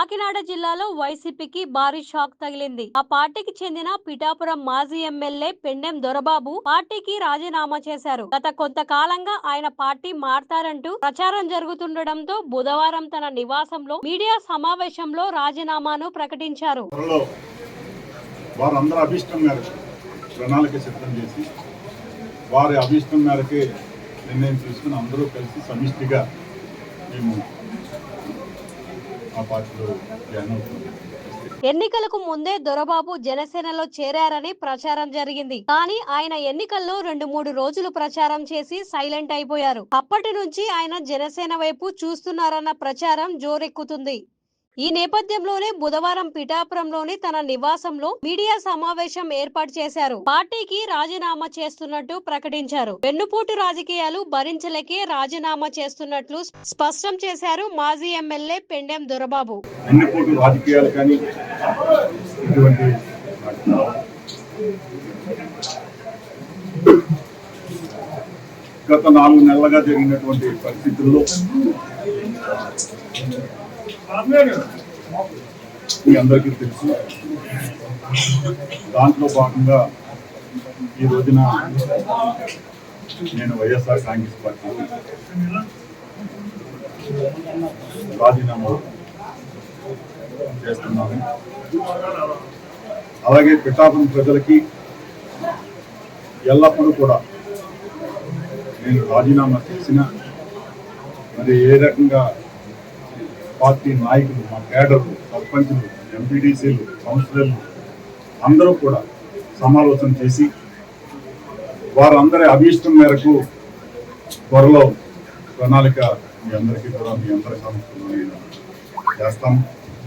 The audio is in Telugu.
కాకినాడ జిల్లాలో వైసీపీకి భారీ షాక్ తగిలింది. ఆ పార్టీకి చెందిన పిఠాపురం మాజీ ఎమ్మెల్యే పెండెం దొరబాబు పార్టీకి రాజీనామా చేశారు. గత కొంతకాలంగా ఆయన పార్టీ మారతారంటూ ప్రచారం జరుగుతుండటంతో బుధవారం తన నివాసంలో మీడియా సమావేశంలో రాజీనామాను ప్రకటించారు. వారందరూ అభిష్టం మేరకు ప్రణాళిక సిద్ధం చేసి వారి అభిష్టం మేరకే నిర్ణయం తీసుకుని అందరూ కలిసి సమిష్టిగా మేము ఆ పార్టీలో జాయిన్ అవుతున్నాం. ఎన్నికలకు ముందే దొరబాబు జనసేనలో చేరారని ప్రచారం జరిగింది. కానీ ఆయన ఎన్నికల్లో 2-3 రోజులు ప్రచారం చేసి సైలెంట్ అయిపోయారు. అప్పటి నుంచి ఆయన జనసేన వైపు చూస్తున్నారన్న ప్రచారం జోరెక్కుతుంది. ఈ నేపథ్యంలోనే బుధవారం పిఠాపురంలోని తన నివాసంలో మీడియా సమావేశం ఏర్పాటు చేశారు. పార్టీకి రాజీనామా చేస్తున్నట్టు ప్రకటించారు. వెన్నుపోటు రాజకీయాలు భరించలేకే రాజీనామా చేస్తున్నట్లు స్పష్టం చేశారు మాజీ ఎమ్మెల్యే పెండెం దొరబాబు. వెన్నుపోటు రాజకీయాలు కానీ ఇటువంటి గత 4 నెలలుగా జరిగినటువంటి పరిస్థితుల్లో మీ అందరికీ తెలుసు. దాంట్లో భాగంగా ఈ రోజున నేను వైఎస్ఆర్ కాంగ్రెస్ పార్టీ రాజీనామా చేస్తున్నాను. అలాగే పిఠాపురం ప్రజలకి ఎల్లప్పుడూ కూడా నేను రాజీనామా చేసిన మరి ఏ రకంగా పార్టీ నాయకులు, మా కేడర్లు, సర్పంచులు, ఎంపీడీసీలు, కౌన్సిలర్లు అందరూ కూడా సమాలోచన చేసి వారందరి అభీష్టం మేరకు త్వరలో ప్రణాళిక మీ అందరికీ కూడా మీ అందరి సమస్యలు చేస్తాము.